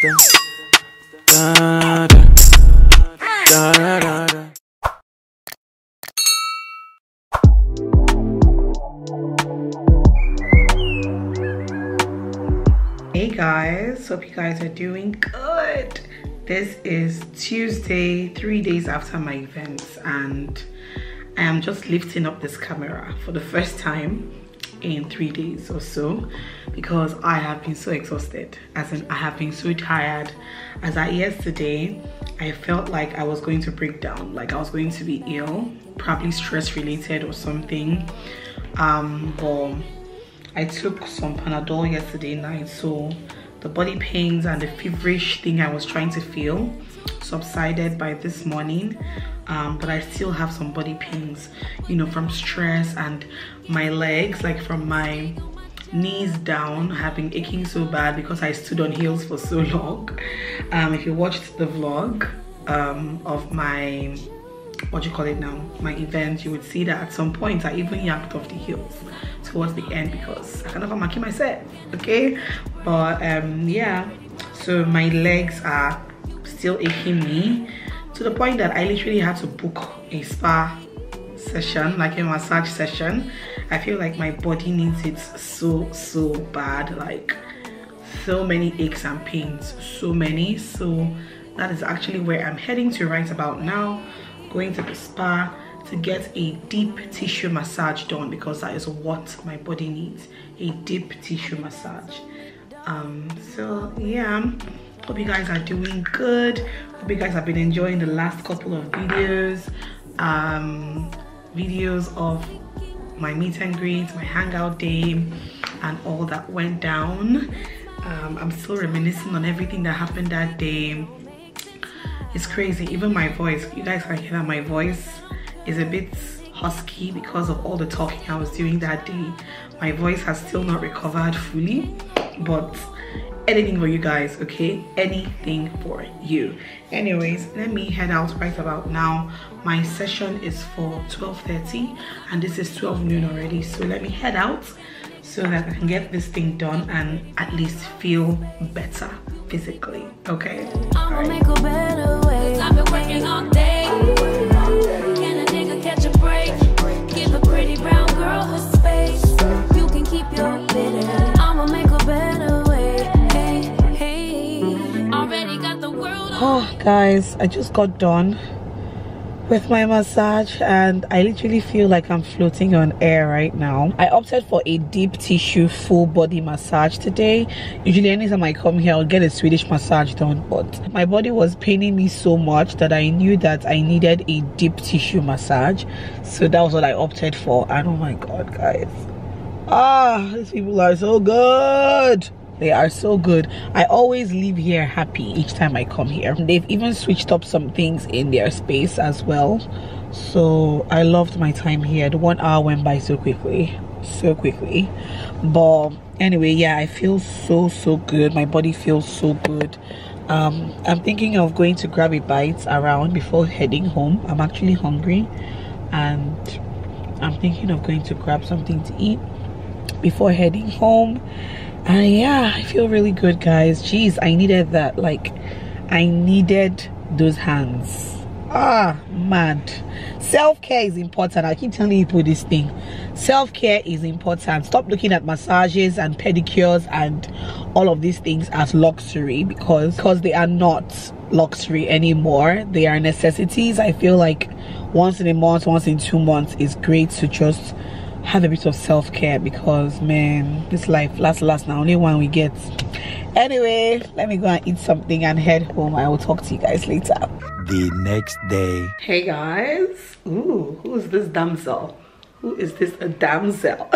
Da, da, da, da, da, da. Hey guys, hope you guys are doing good. This is Tuesday, 3 days after my events, and I am just lifting up this camera for the first time in 3 days or so because I have been so exhausted, as in I have been so tired. As at yesterday, I felt like I was going to break down, like I was going to be ill, probably stress related or something. But I took some Panadol yesterday night, so the body pains and the feverish thing I was trying to feel subsided by this morning. But I still have some body pains, you know, from stress, and my legs, like from my knees down, have been aching so bad because I stood on heels for so long. If you watched the vlog of my, what do you call it now, my event, you would see that at some point I even yanked off the heels towards the end because I kind of marking myself, okay? But yeah, so my legs are still aching me to the point that I literally had to book a spa session, like a massage session. I feel like my body needs it so bad, like so many aches and pains, so many. So that is actually where I'm heading to right about now, going to the spa to get a deep tissue massage done because that is what my body needs, a deep tissue massage. So yeah, hope you guys are doing good. Hope you guys have been enjoying the last couple of videos, videos of my meet and greet, my hangout day, and all that went down. I'm still reminiscing on everything that happened that day. It's crazy. Even my voice, you guys can hear that my voice is a bit husky because of all the talking I was doing that day. My voice has still not recovered fully, but anything for you guys, okay? Anything for you. Anyways, let me head out right about now. My session is for 12:30 and this is 12 noon already, so let me head out so that I can get this thing done and at least feel better physically, okay? I'ma make a better way. I've been working all day. Can a nigga catch a break? Give a pretty brown girl her space. You can keep your bitter. I'ma make a better way. Hey, hey. Already got the world. Oh guys, I just got done with my massage and I literally feel like I'm floating on air right now. I opted for a deep tissue full body massage today. Usually anytime I come here I'll get a Swedish massage done, but my body was paining me so much that I knew that I needed a deep tissue massage, so that was what I opted for. And oh my god guys, these people are so good. They are so good. I always leave here happy each time I come here. They've even switched up some things in their space as well, so I loved my time here. The 1 hour went by so quickly. But anyway, yeah, I feel so good. My body feels so good. I'm thinking of going to grab a bite around before heading home. I'm actually hungry and I'm thinking of going to grab something to eat before heading home. And yeah, I feel really good guys. Jeez, I needed that. Like, I needed those hands. Mad. Self-care is important. I keep telling people this thing. Self-care is important. Stop looking at massages and pedicures and all of these things as luxury, because they are not luxury anymore. They are necessities. I feel like once in a month, once in 2 months is great to just have a bit of self-care, because man, this life last now, only one we get. Anyway, let me go and eat something and head home. I will talk to you guys later. The next day. Hey guys. Ooh, who is this damsel? Who is this a damsel?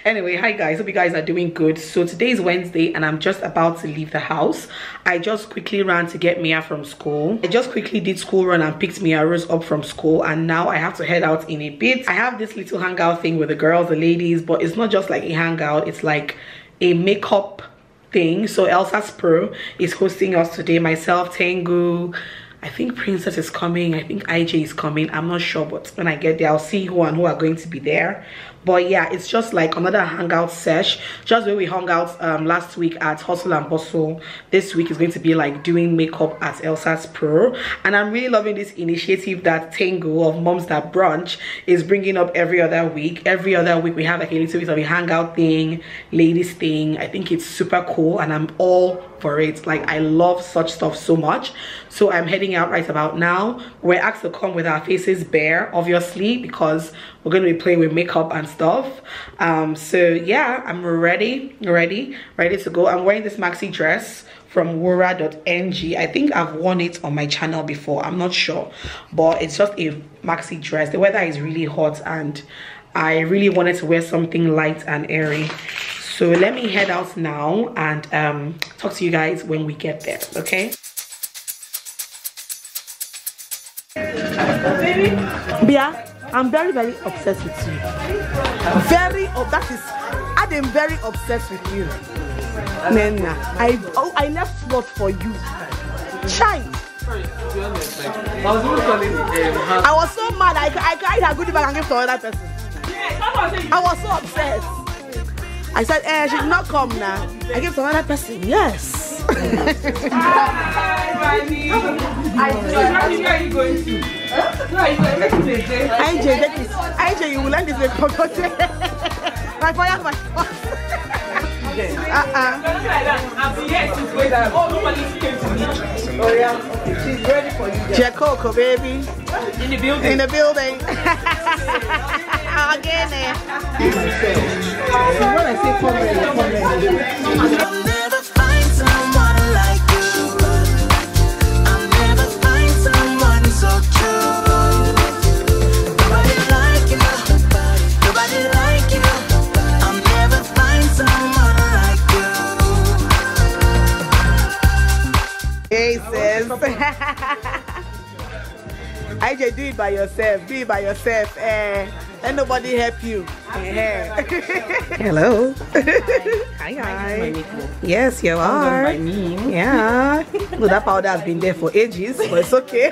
Anyway, hi guys, hope you guys are doing good. So today is Wednesday and I'm just about to leave the house. I just quickly ran to get Mia from school. I just quickly did school run and picked Mia Rose up from school, and now I have to head out in a bit. I have this little hangout thing with the girls, the ladies, but it's not just like a hangout, it's like a makeup thing. So Elsa's Pro is hosting us today. Myself, Tengu, I think Princess is coming, I think IJ is coming, I'm not sure, but when I get there I'll see who and who are going to be there. But yeah, it's just like another hangout sesh, just where we hung out last week at Hustle and Bustle. This week is going to be like doing makeup at Elsa's Pro, and I'm really loving this initiative that Tango of Moms That Brunch is bringing up every other week. Every other week we have like a little bit of a hangout thing, ladies thing. I think it's super cool and I'm all for it. Like, I love such stuff so much. So I'm heading out right about now. We're asked to come with our faces bare, obviously, because we're going to be playing with makeup and stuff. So yeah, I'm ready to go. I'm wearing this maxi dress from wora.ng. I think I've worn it on my channel before, I'm not sure, but it's just a maxi dress. The weather is really hot and I really wanted to wear something light and airy. So let me head out now and talk to you guys when we get there, okay? Bia, I'm very obsessed with you. I'm very obsessed with you. Nena, I left slot for you. Chai. I was so mad. I carried her goodie bag and gave to another person. I was so obsessed. I said, she did not come now. I gave to another person. Yes. Where are you going to? IJ, you will learn this. My fire, my fire. Oh yeah, she's ready for you. Jacoko, baby. In the building. In the building. Again. When I say come ready. I'll never find someone like you. I'll never find someone so true. Nobody like you. Nobody like you. I'll never find someone like you. Hey sis. IJ, do it by yourself. Do it by yourself. And nobody help you. Hello. Hi. Yes, you are. By me. Yeah. No, that powder has been there for ages, but it's okay.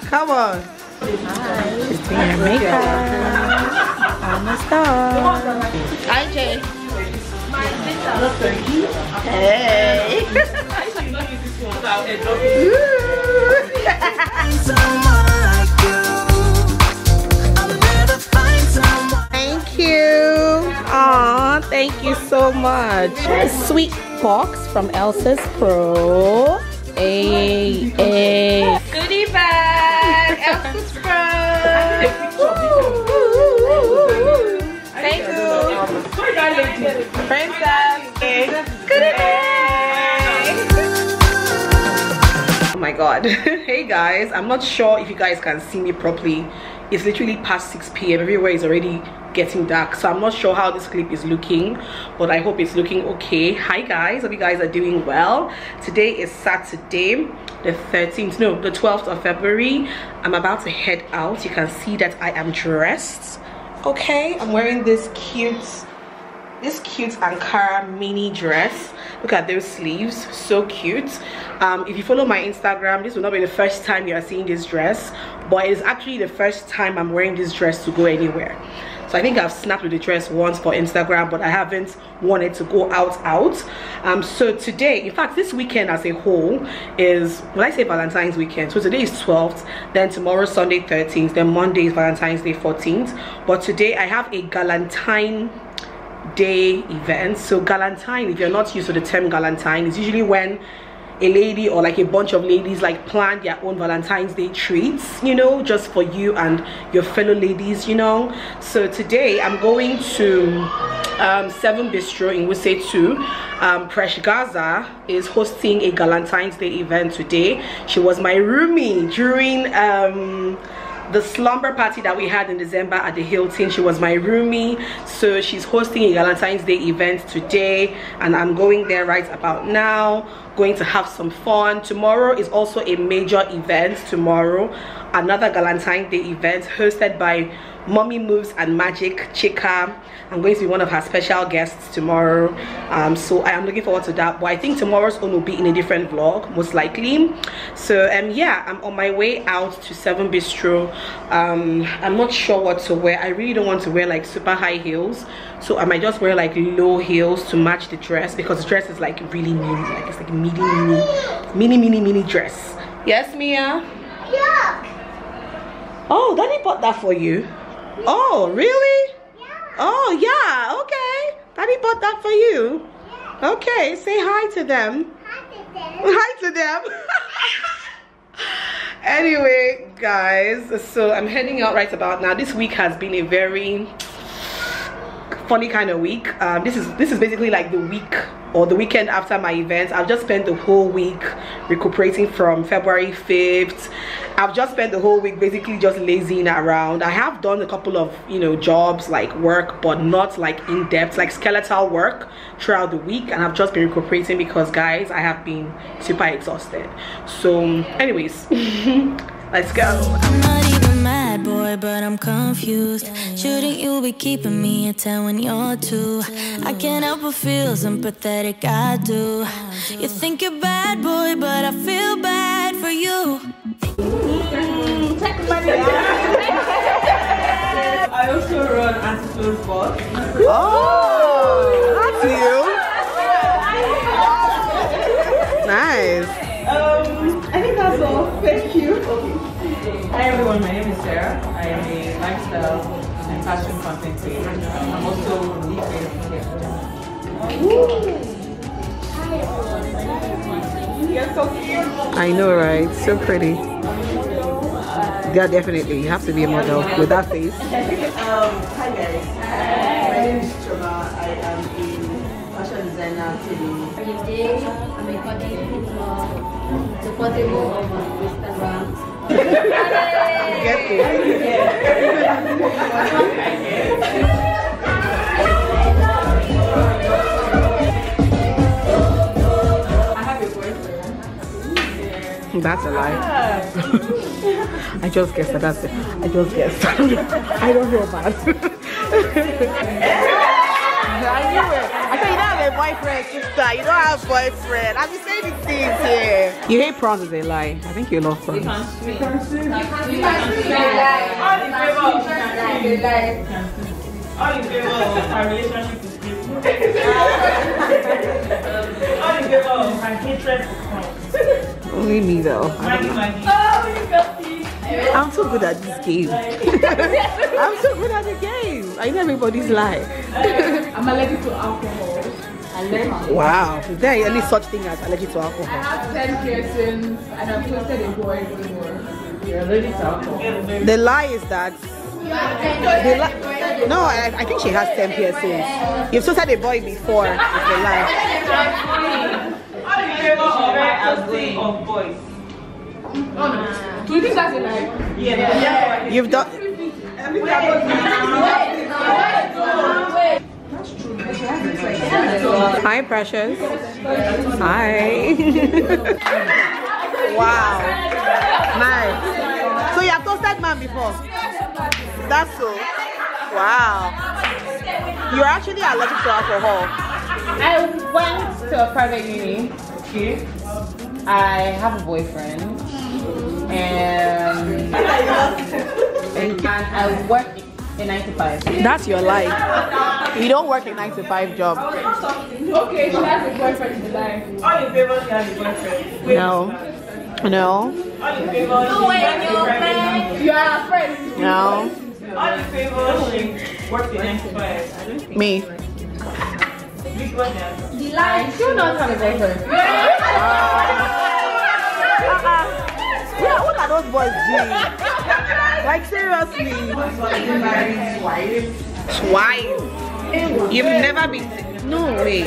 Come on. Hi. She's doing her makeup. I'm a star. Hi, Jay. Hey. Thank you. Aw, thank you so much. Sweet box from Elsa's Pro. Hey. Goodie bag. Elsa's Pro. Thank you. Princess. Goodie bag. Oh my god. Hey guys, I'm not sure if you guys can see me properly. It's literally past 6 p.m. Everywhere is already getting dark, so I'm not sure how this clip is looking, but I hope it's looking okay. Hi guys, hope you guys are doing well. Today is Saturday the 13th, no, the 12th of February. I'm about to head out. You can see that I am dressed. Okay, I'm wearing this cute Ankara mini dress. Look at those sleeves, so cute. If you follow my Instagram, this will not be the first time you are seeing this dress, but it is actually the first time I'm wearing this dress to go anywhere. So I think I've snapped with the dress once for Instagram, but I haven't wanted to go out. So today, in fact this weekend as a whole is, when I say Valentine's weekend, so today is 12th, then tomorrow Sunday 13th, then Monday is Valentine's Day 14th, but today I have a Galentine Day event. So Galentine, if you're not used to the term Galentine, is usually when a lady or like a bunch of ladies like plan their own Valentine's Day treats, you know, just for you and your fellow ladies, you know. So today I'm going to 7 Bistro in Wuse 2. Presh Gaza is hosting a Valentine's Day event today. She was my roomie during the slumber party that we had in December at the Hilton. She was my roomie, so she's hosting a Valentine's Day event today, and I'm going there right about now, going to have some fun. Tomorrow is also a major event. Tomorrow, another Valentine's Day event hosted by Mommy Moves and Magic Chika. I'm going to be one of her special guests tomorrow, so I am looking forward to that. But I think tomorrow's one will be in a different vlog, most likely. So yeah, I'm on my way out to 7 Bistro. I'm not sure what to wear. I really don't want to wear like super high heels, so I might just wear like low heels to match the dress, because the dress is like really mini, like it's like mini dress. Yes, Mia? Yeah. Oh, Daddy bought that for you. Oh, really? Oh, yeah, okay. Daddy bought that for you. Okay, say hi to them. Hi to them. Anyway, guys, so I'm heading out right about now. This week has been a very funny kind of week. This is basically like the week or the weekend after my events. I've just spent the whole week recuperating from February 5th. I've just spent the whole week basically just lazying around. I have done a couple of, you know, jobs like work, but not like in-depth, like skeletal work throughout the week, and I've just been recuperating because, guys, I have been super exhausted. So anyways, let's go. I'm not even mad, boy, but I'm confused. Shouldn't you be keeping me at 10 when you're 2? I can't help but feel sympathetic, I do. You think you're bad, boy, but I feel bad for you. I also run anti-close box. Oh, that's you. Nice. I think that's all. Thank you. Hi everyone, my name is Sarah. I am a lifestyle and fashion content creator. I'm also the creator for You're so cute. I know, right? So pretty. Yeah, definitely. You have to be a model with that face. Hi guys. My name is Choma. I am a fashion designer today. Today, I'm a content supportable on Instagram. Get it. I have a boyfriend. That's a lie. I just guessed that. That's it. I just guessed. I don't know about it. I knew it. I thought you don't have a boyfriend, sister. You don't have a boyfriend. I've been saying these things here. You hate prawns is a lie. I think you love prawns. You can see. You can see. All in favor of our relationship with people. All in favor of our hatred for prawns. Only me though. I'm so good at this game. I'm so good at the game. I know everybody's life. I'm allergic to alcohol. Wow. Is there any such thing as allergic to I alcohol? have 10 piercings and I've toasted a boy before. You're allergic to alcohol. The lie is that. No, I think she has 10 piercings. You've toasted a boy before. It's a lie. All in favor of my abstain of boys. Do you think that's a lie? Yeah. You've done. Hi, Precious. Hi. Wow. Nice. So you have toasted man before? That's so. Wow. You're actually allergic to alcohol. I went to a private uni. Okay. I have a boyfriend, and I work in 9 to 5. That's your life. You don't work a 9 to 5 job. Okay, she has a boyfriend in the life. All in favor, she has a boyfriend. Wait, No. No. all in favor, she has a friend. You are a friend. No. All in favor, she works in 9 to 5. Me. The light. I do not have a boyfriend. Yeah, what are those boys doing? Like seriously. Twice. You've never been. No way.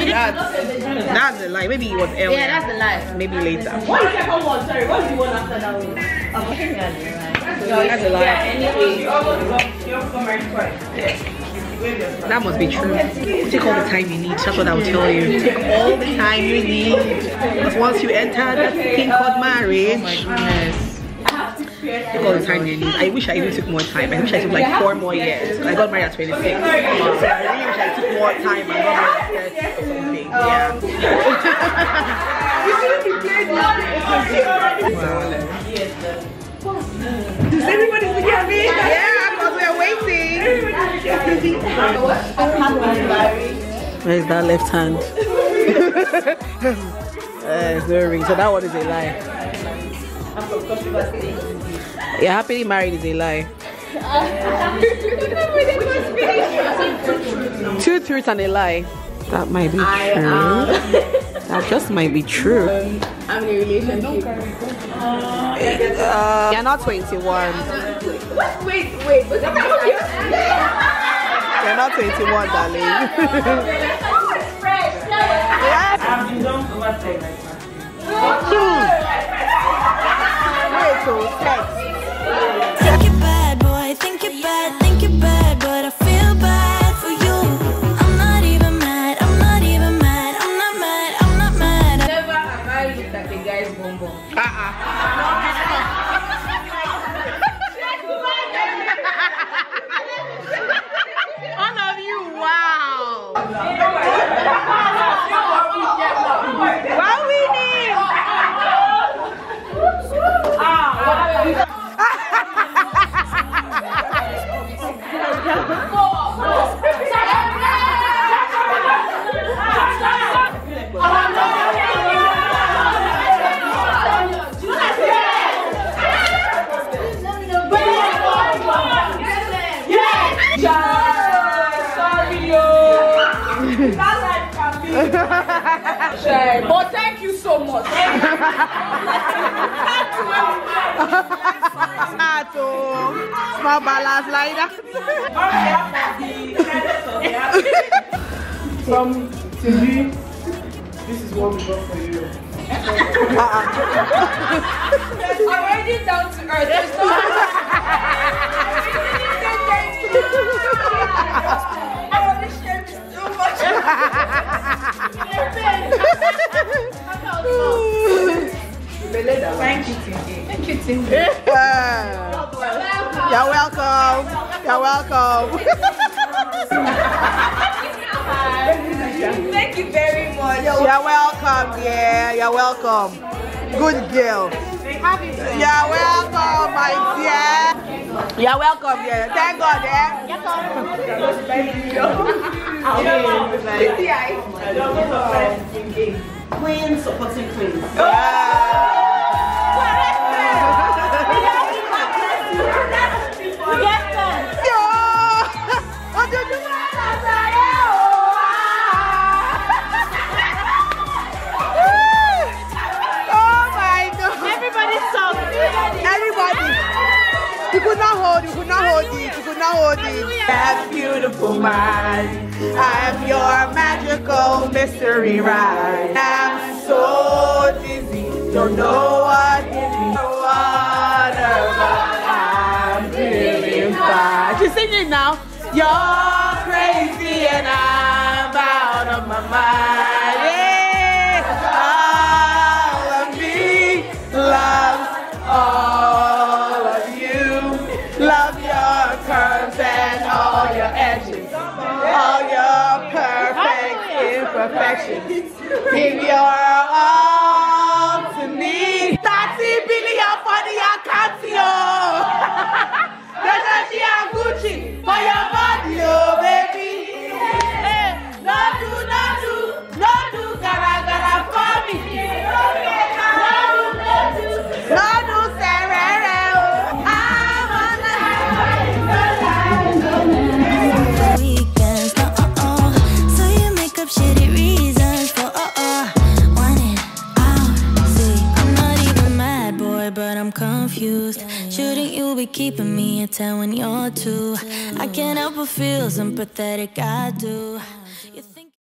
That's a lie. Maybe it was earlier. Yeah, that's the lie. Maybe later. What is the second one? Sorry, what's the one after that one? That's a lie. You almost got married twice. Yes. That must be true. Take all the time you need. That's what I will tell you. Take all the time you need. Because once you enter that thing called marriage, oh my goodness. Take all the time you need. I wish I even took more time. I wish I took like 4 more years. I got married at 26. So I really wish I took more time and got married at 30 or something. Yeah. Does everybody look at me? Yeah, because we're waiting. Where's that left hand? It's no ring. So that one is a lie. Yeah, happily married is a lie. 2 truths and a lie. That might be true. That just might be true. I'm in a relationship. You're not 21. Wait. You're not 21, darling. I've been done over 10 like Wait, so sex. Think you're bad, boy, think you're bad, but I feel bad for you. I'm not even mad, I'm not mad. Never have I looked at the guy's bonbon. All of you, wow. Wow, winning. But thank you so much. Small balance like that. From TV, this is what we got for you. Already down to earth. There's no I want to share this so much. Thank you, Tinky. Thank you, Tinky. You're welcome. You're welcome. Thank you very much. You're welcome, yeah. You're welcome. Good girl. You're welcome, my dear. You're welcome, yeah. Thank God, yeah. Queen supporting queens. You could not hold it, you could not hold it, you could not hold it. That beautiful mind, I am your magical mystery ride. I'm so dizzy, don't know what hit me. Whatever, I'm feeling fine. She's singing now. You're crazy and I'm out of my mind. Yeah, all of me loves all of you. Love your curves and all your edges, all your perfect imperfections. Give your all to me. 30 billion for the account, yo. Versace and Gucci for your body, oh baby. Hey, no do, gara gara for me. No do, serere, oh. Weekends, so you but I'm confused. Shouldn't you be keeping me at 10 when you're 2? I can't help but feel sympathetic, I do.